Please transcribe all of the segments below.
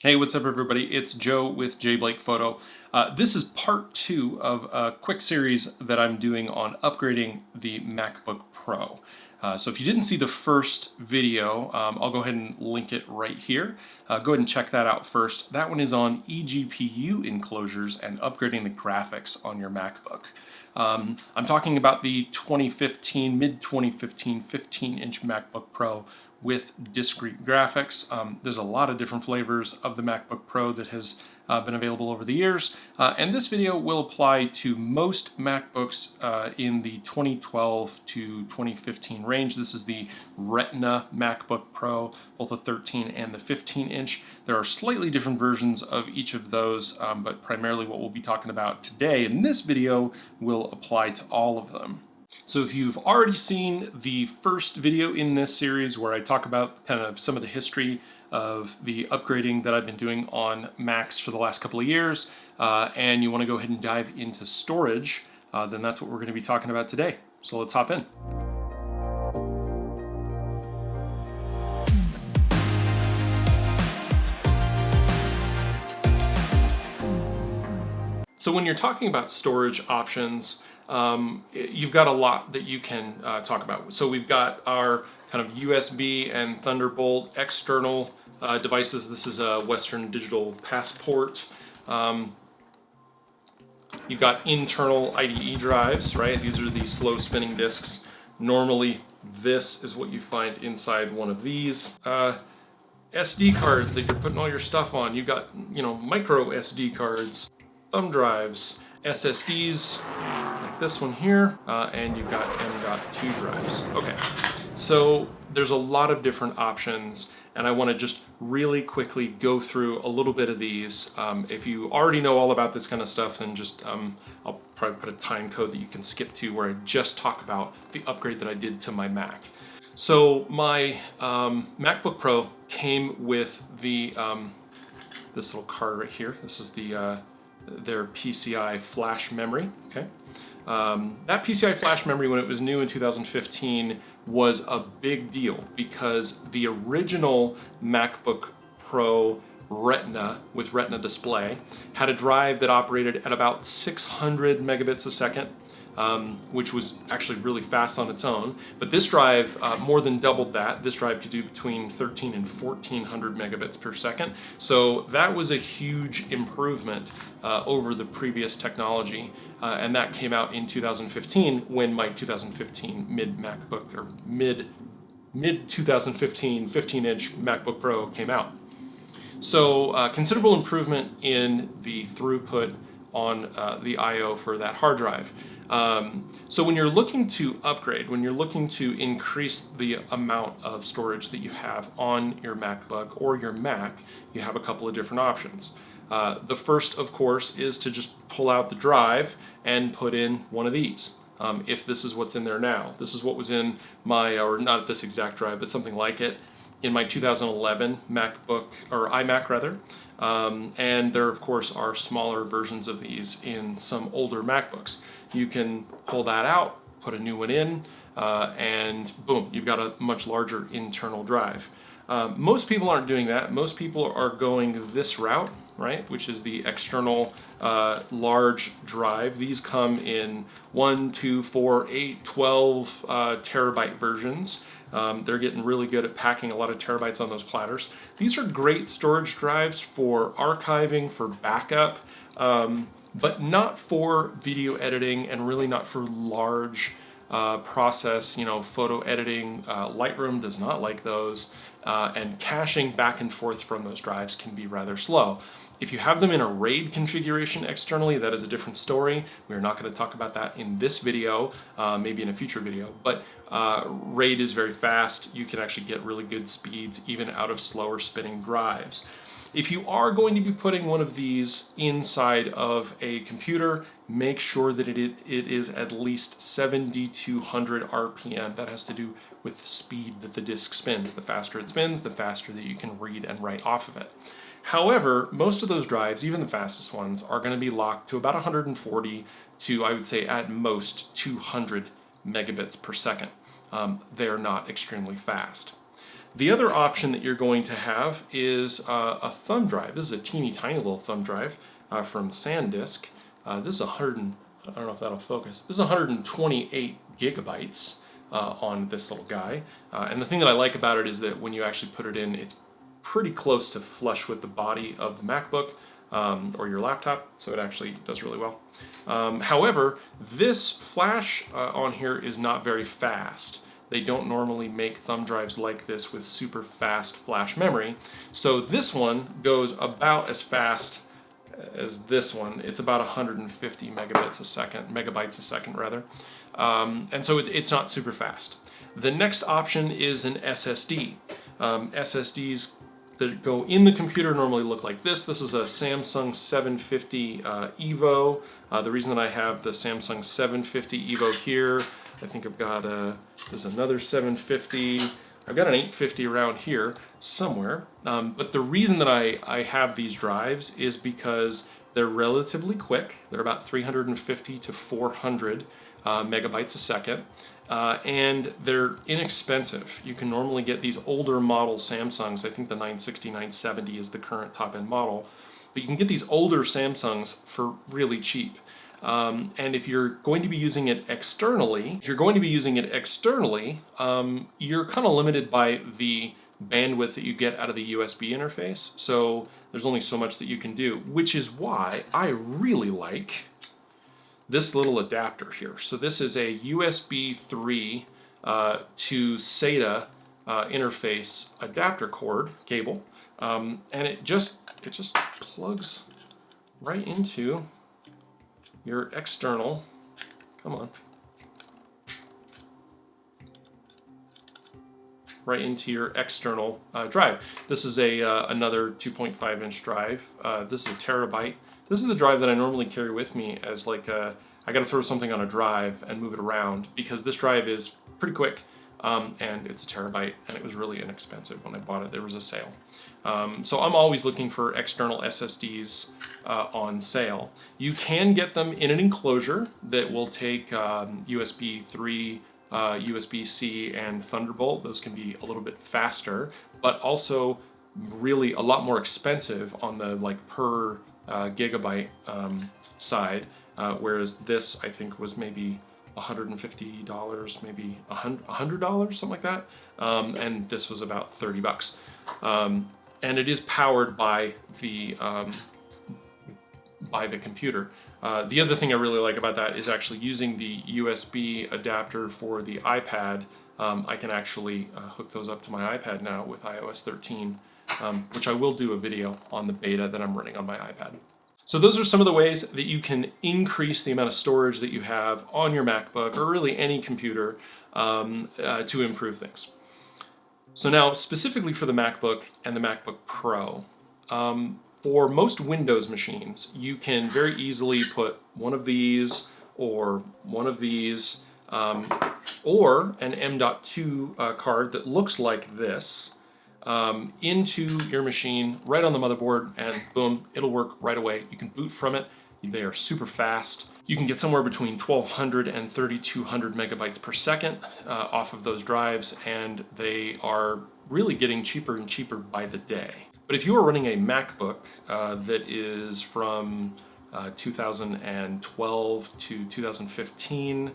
Hey, what's up everybody? It's Joe with J Blake Photo. This is part 2 of a quick series that I'm doing on upgrading the MacBook Pro. So if you didn't see the first video, I'll go ahead and link it right here. Go ahead and check that out first. That one is on eGPU enclosures and upgrading the graphics on your MacBook. I'm talking about the mid-2015 15-inch MacBook Pro with discrete graphics. There's a lot of different flavors of the MacBook Pro that has been available over the years, and this video will apply to most MacBooks in the 2012 to 2015 range. This is the Retina MacBook Pro, both the 13 and the 15-inch. There are slightly different versions of each of those, but primarily what we'll be talking about today in this video will apply to all of them. So if you've already seen the first video in this series where I talk about kind of some of the history of the upgrading that I've been doing on Macs for the last couple of years, and you want to go ahead and dive into storage, then that's what we're going to be talking about today. So let's hop in. So when you're talking about storage options, you've got a lot that you can talk about. So we've got our kind of USB and Thunderbolt external devices. This is a Western Digital Passport. You've got internal IDE drives, right? These are the slow spinning disks. Normally, this is what you find inside one of these. SD cards that you're putting all your stuff on. You've got, micro SD cards, thumb drives, SSDs, like this one here, and you've got M.2 drives. Okay, so there's a lot of different options, and I want to just really quickly go through a little bit of these. If you already know all about this kind of stuff, then just I'll probably put a time code that you can skip to where I just talk about the upgrade that I did to my Mac. So my MacBook Pro came with the this little card right here. This is their PCI flash memory. Okay, that PCI flash memory, when it was new in 2015, was a big deal because the original MacBook Pro Retina with Retina display had a drive that operated at about 600 megabits a second, which was actually really fast on its own. But this drive more than doubled that. This drive could do between 13 and 1400 megabits per second. So that was a huge improvement over the previous technology. And that came out in 2015 when my 2015 mid-MacBook, or mid-2015 15-inch MacBook Pro came out. So considerable improvement in the throughput on the I/O for that hard drive. So when you're looking to upgrade, when you're looking to increase the amount of storage that you have on your MacBook or your Mac, you have a couple of different options. The first, of course, is to just pull out the drive and put in one of these. If this is what's in there now. This is what was in my, or not this exact drive, but something like it, in my 2011 MacBook, or iMac rather. And there, of course, are smaller versions of these in some older MacBooks. You can pull that out, put a new one in, and boom, you've got a much larger internal drive. Most people aren't doing that. Most people are going this route, right, which is the external large drive. These come in 1, 2, 4, 8, 12 terabyte versions. They're getting really good at packing a lot of terabytes on those platters. These are great storage drives for archiving, for backup, but not for video editing and really not for large process, photo editing. Lightroom does not like those, and caching back and forth from those drives can be rather slow. If you have them in a RAID configuration externally, that is a different story. We're not going to talk about that in this video, maybe in a future video, but RAID is very fast. You can actually get really good speeds even out of slower spinning drives. If you are going to be putting one of these inside of a computer, make sure that it is at least 7,200 RPM. That has to do with the speed that the disk spins. The faster it spins, the faster that you can read and write off of it. However, most of those drives, even the fastest ones, are going to be locked to about 140 to, I would say, at most 200 megabits per second. They're not extremely fast. The other option that you're going to have is a thumb drive. This is a teeny tiny little thumb drive from SanDisk. This is I don't know if that'll focus. This is 128 gigabytes on this little guy. And the thing that I like about it is that when you actually put it in, it's pretty close to flush with the body of the MacBook or your laptop, so it actually does really well. However, this flash on here is not very fast. They don't normally make thumb drives like this with super fast flash memory. So this one goes about as fast as this one. It's about 150 megabytes a second rather. And so it's not super fast. The next option is an SSD. SSDs that go in the computer normally look like this. This is a Samsung 750 Evo. The reason that I have the Samsung 750 Evo here, I think I've got there's another 750. I've got an 850 around here somewhere. But the reason that I have these drives is because they're relatively quick. They're about 350 to 400 megabytes a second. And they're inexpensive. You can normally get these older model Samsungs. I think the 960, 970 is the current top-end model. But you can get these older Samsungs for really cheap. And if you're going to be using it externally, you're kind of limited by the bandwidth that you get out of the USB interface. So there's only so much that you can do, which is why I really like this little adapter here. So this is a USB 3 to SATA interface adapter cord cable, and it just plugs right into your external. Come on. Right into your external drive. This is another 2.5 inch drive. This is a terabyte. This is the drive that I normally carry with me as like I gotta throw something on a drive and move it around, because this drive is pretty quick and it's a terabyte, and it was really inexpensive when I bought it. There was a sale. So I'm always looking for external SSDs on sale. You can get them in an enclosure that will take USB 3, USB-C, and Thunderbolt. Those can be a little bit faster, but also really a lot more expensive on the like per gigabyte side, whereas this I think was maybe $150, maybe $100, something like that, and this was about 30 bucks. And it is powered by the computer. The other thing I really like about that is actually using the USB adapter for the iPad. I can actually hook those up to my iPad now with iOS 13, which I will do a video on the beta that I'm running on my iPad. So those are some of the ways that you can increase the amount of storage that you have on your MacBook, or really any computer, to improve things. So now, specifically for the MacBook and the MacBook Pro, for most Windows machines, you can very easily put one of these, or one of these, or an M.2 card that looks like this, into your machine, right on the motherboard, and boom, it'll work right away. You can boot from it. They are super fast. You can get somewhere between 1,200 and 3,200 megabytes per second off of those drives, and they are really getting cheaper and cheaper by the day. But if you are running a MacBook that is from 2012 to 2015,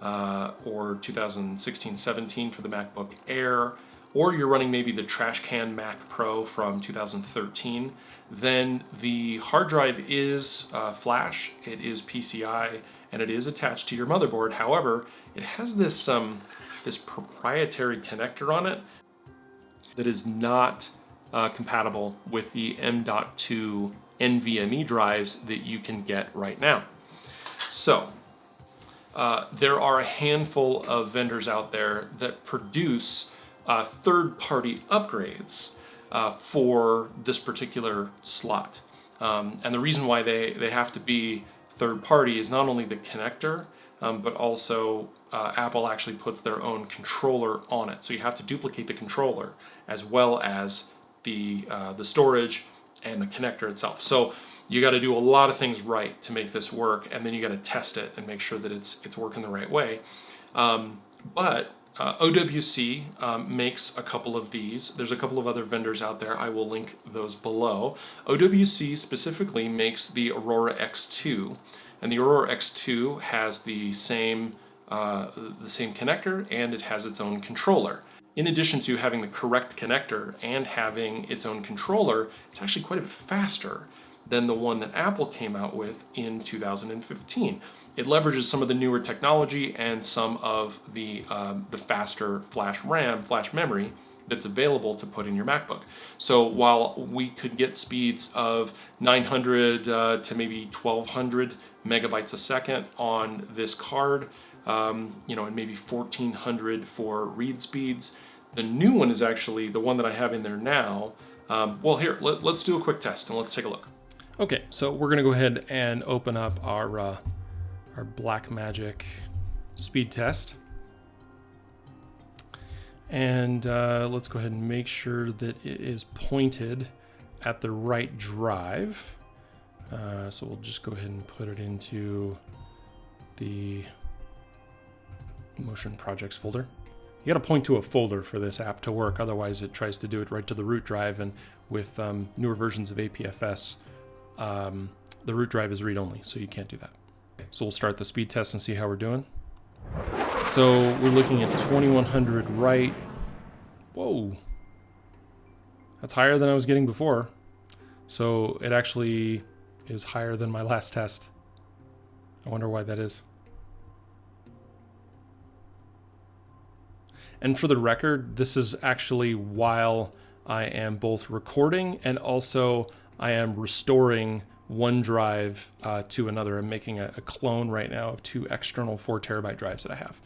or 2016-17 for the MacBook Air, or you're running maybe the trash can Mac Pro from 2013, then the hard drive is flash, it is PCI, and it is attached to your motherboard. However, it has this proprietary connector on it that is not compatible with the M.2 NVMe drives that you can get right now. So there are a handful of vendors out there that produce third-party upgrades for this particular slot. And the reason why they have to be third-party is not only the connector, but also Apple actually puts their own controller on it. So you have to duplicate the controller as well as the storage and the connector itself. So you got to do a lot of things right to make this work, and then you got to test it and make sure that it's working the right way. But OWC makes a couple of these. There's a couple of other vendors out there. I will link those below. OWC specifically makes the Aurora X2, and the Aurora X2 has the same connector, and it has its own controller. In addition to having the correct connector and having its own controller, it's actually quite a bit faster than the one that Apple came out with in 2015. It leverages some of the newer technology and some of the faster flash memory that's available to put in your MacBook. So while we could get speeds of 900 to maybe 1200 megabytes a second on this card, and maybe 1400 for read speeds, the new one is actually the one that I have in there now. Well, here, let's do a quick test and let's take a look. Okay, so we're gonna go ahead and open up our Blackmagic speed test. And let's go ahead and make sure that it is pointed at the right drive. So we'll just go ahead and put it into the Motion Projects folder. You gotta point to a folder for this app to work, otherwise it tries to do it right to the root drive, and with newer versions of APFS, the root drive is read-only, so you can't do that. So we'll start the speed test and see how we're doing. So we're looking at 2100 write. Whoa. That's higher than I was getting before. So it actually is higher than my last test. I wonder why that is. And for the record, this is actually while I am both recording and also I am restoring one drive to another. I'm making a clone right now of two external 4 terabyte drives that I have.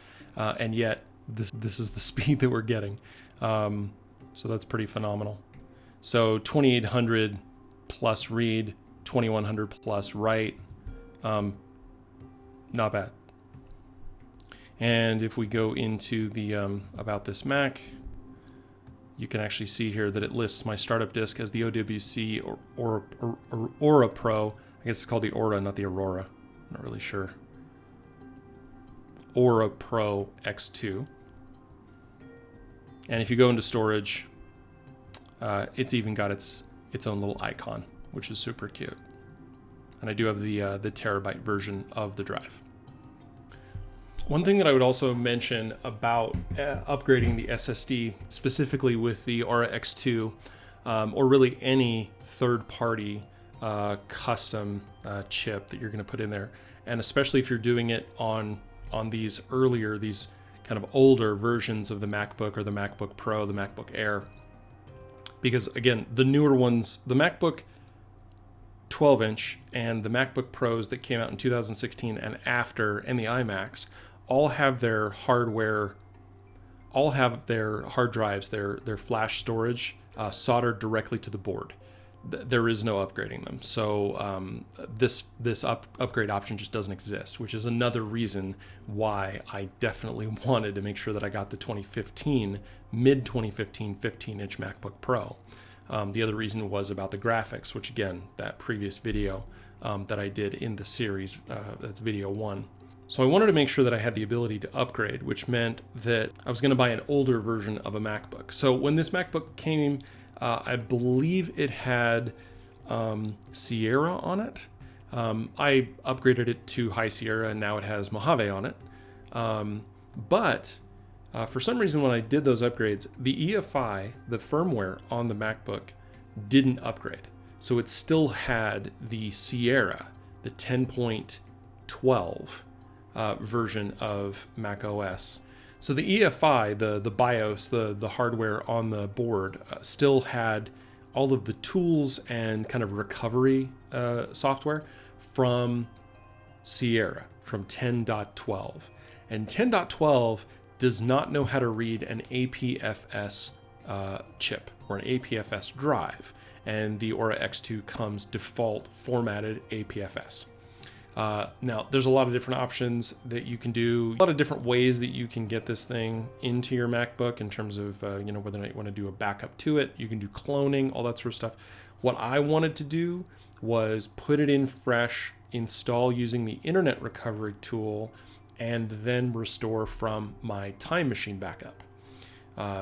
And yet this is the speed that we're getting. So that's pretty phenomenal. So 2800 plus read, 2100 plus write, not bad. And if we go into the About This Mac, you can actually see here that it lists my startup disk as the OWC or Aura Pro. I guess it's called the Aura, not the Aurora. I'm not really sure. Aura Pro X2. And if you go into storage, it's even got its own little icon, which is super cute. And I do have the terabyte version of the drive. One thing that I would also mention about upgrading the SSD, specifically with the Aura X2, or really any third-party custom chip that you're going to put in there, and especially if you're doing it on these kind of older versions of the MacBook or the MacBook Pro, the MacBook Air, because again, the newer ones, the MacBook 12-inch and the MacBook Pros that came out in 2016 and after, and the iMacs, all have their hardware, all have their hard drives, their flash storage soldered directly to the board. There is no upgrading them. So this upgrade option just doesn't exist, which is another reason why I definitely wanted to make sure that I got the mid 2015 15-inch MacBook Pro. The other reason was about the graphics, which again, that previous video that I did in the series, that's video 1. So I wanted to make sure that I had the ability to upgrade, which meant that I was going to buy an older version of a MacBook. So when this MacBook came, I believe it had Sierra on it. I upgraded it to High Sierra, and now it has Mojave on it. But for some reason, when I did those upgrades, the EFI, the firmware on the MacBook, didn't upgrade. So it still had the Sierra, the 10.12 version of Mac OS. So the EFI, the BIOS, the hardware on the board, still had all of the tools and kind of recovery software from Sierra, from 10.12. And 10.12 does not know how to read an APFS chip or an APFS drive. And the Aura X2 comes default formatted APFS. Now, there's a lot of different options that you can do, a lot of different ways that you can get this thing into your MacBook in terms of, whether or not you want to do a backup to it. You can do cloning, all that sort of stuff. What I wanted to do was put it in fresh, install using the Internet Recovery tool, and then restore from my Time Machine backup.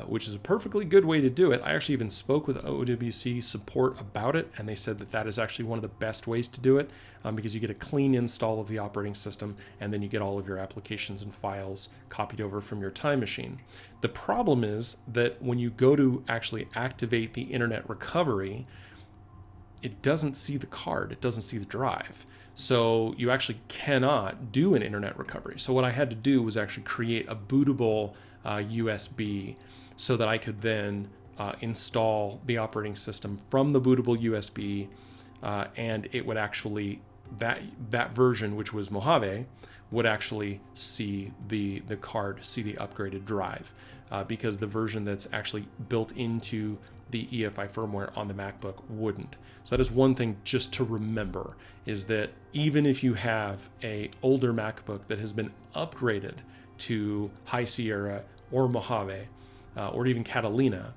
Which is a perfectly good way to do it. I actually even spoke with OWC support about it, and they said that that is actually one of the best ways to do it, because you get a clean install of the operating system, and then you get all of your applications and files copied over from your Time Machine. The problem is that when you go to actually activate the internet recovery, it doesn't see the card, it doesn't see the drive. So you actually cannot do an internet recovery. So what I had to do was actually create a bootable USB so that I could then install the operating system from the bootable USB, and it would actually, that version, which was Mojave, would actually see the card, see the upgraded drive, because the version that's actually built into the EFI firmware on the MacBook wouldn't. So that is one thing just to remember, is that even if you have a older MacBook that has been upgraded to High Sierra or Mojave, or even Catalina,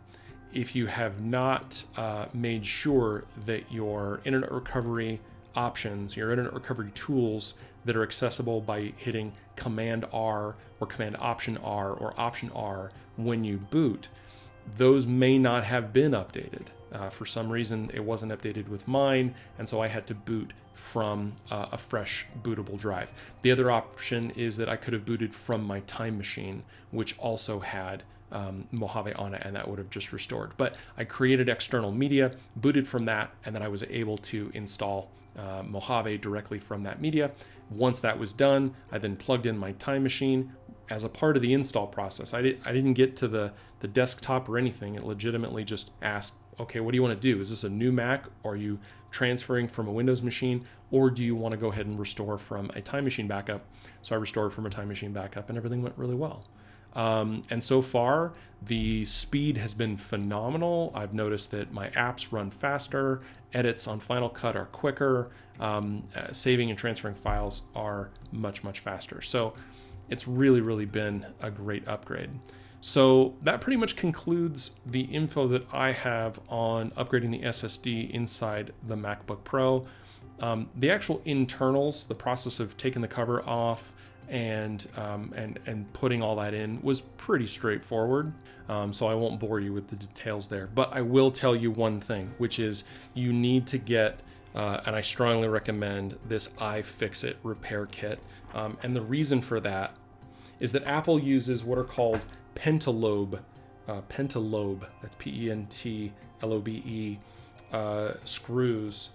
if you have not made sure that your internet recovery options, your internet recovery tools that are accessible by hitting Command R or Command Option R or Option R when you boot, those may not have been updated. For some reason, it wasn't updated with mine, and so I had to boot from a fresh bootable drive. The other option is that I could have booted from my Time Machine, which also had Mojave on it, and that would have just restored. But I created external media, booted from that, and then I was able to install Mojave directly from that media. Once that was done, I then plugged in my Time Machine as a part of the install process. I didn't get to the desktop or anything. It legitimately just asked, okay, what do you want to do? Is this a new Mac? Or are you transferring from a Windows machine? Or do you want to go ahead and restore from a Time Machine backup? So I restored from a Time Machine backup, and everything went really well. And so far, the speed has been phenomenal. I've noticed that my apps run faster, edits on Final Cut are quicker, saving and transferring files are much, much faster. So it's really, really been a great upgrade. So that pretty much concludes the info that I have on upgrading the SSD inside the MacBook Pro. The actual internals, the process of taking the cover off and putting all that in was pretty straightforward. So I won't bore you with the details there, but I will tell you one thing, which is you need to get, and I strongly recommend this iFixit repair kit. And the reason for that is that Apple uses what are called pentalobe, that's Pentlobe, screws.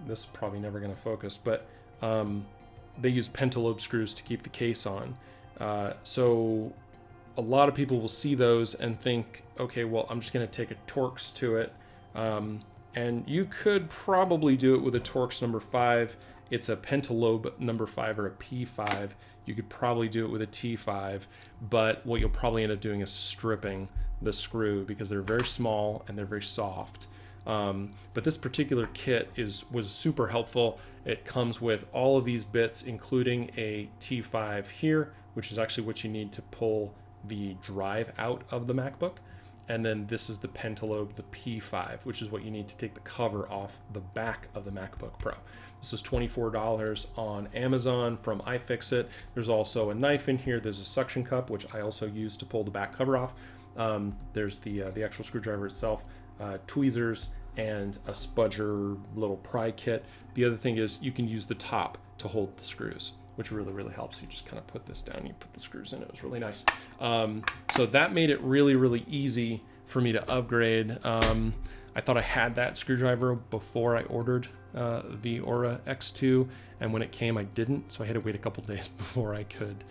This is probably never going to focus, but they use pentalobe screws to keep the case on. So a lot of people will see those and think, okay, well, I'm just going to take a Torx to it. And you could probably do it with a Torx number 5. It's a pentalobe number 5 or a P5. You could probably do it with a T5, but what you'll probably end up doing is stripping the screw because they're very small and they're very soft. But this particular kit was super helpful. It comes with all of these bits, including a T5 here, which is actually what you need to pull the drive out of the MacBook. And then this is the pentalobe, the P5, which is what you need to take the cover off the back of the MacBook Pro. This was $24 on Amazon from iFixit. There's also a knife in here. There's a suction cup, which I also use to pull the back cover off. There's the actual screwdriver itself, tweezers, and a spudger little pry kit. The other thing is you can use the top to hold the screws, which really, really helps. You just kind of put this down, you put the screws in. It was really nice. So that made it really, really easy for me to upgrade. I thought I had that screwdriver before I ordered the Aura X2, and when it came, I didn't. So I had to wait a couple days before I could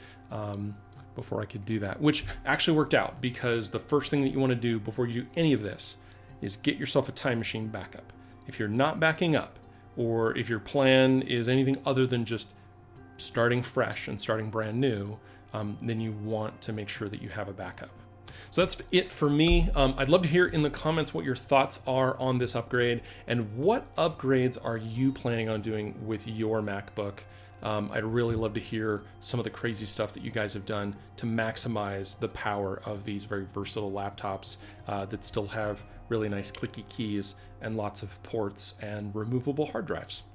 do that, which actually worked out because the first thing that you want to do before you do any of this is get yourself a Time Machine backup. If you're not backing up, or if your plan is anything other than just starting fresh and starting brand new, then you want to make sure that you have a backup. So that's it for me. I'd love to hear in the comments what your thoughts are on this upgrade and what upgrades are you planning on doing with your MacBook. I'd really love to hear some of the crazy stuff that you guys have done to maximize the power of these very versatile laptops that still have really nice clicky keys and lots of ports and removable hard drives.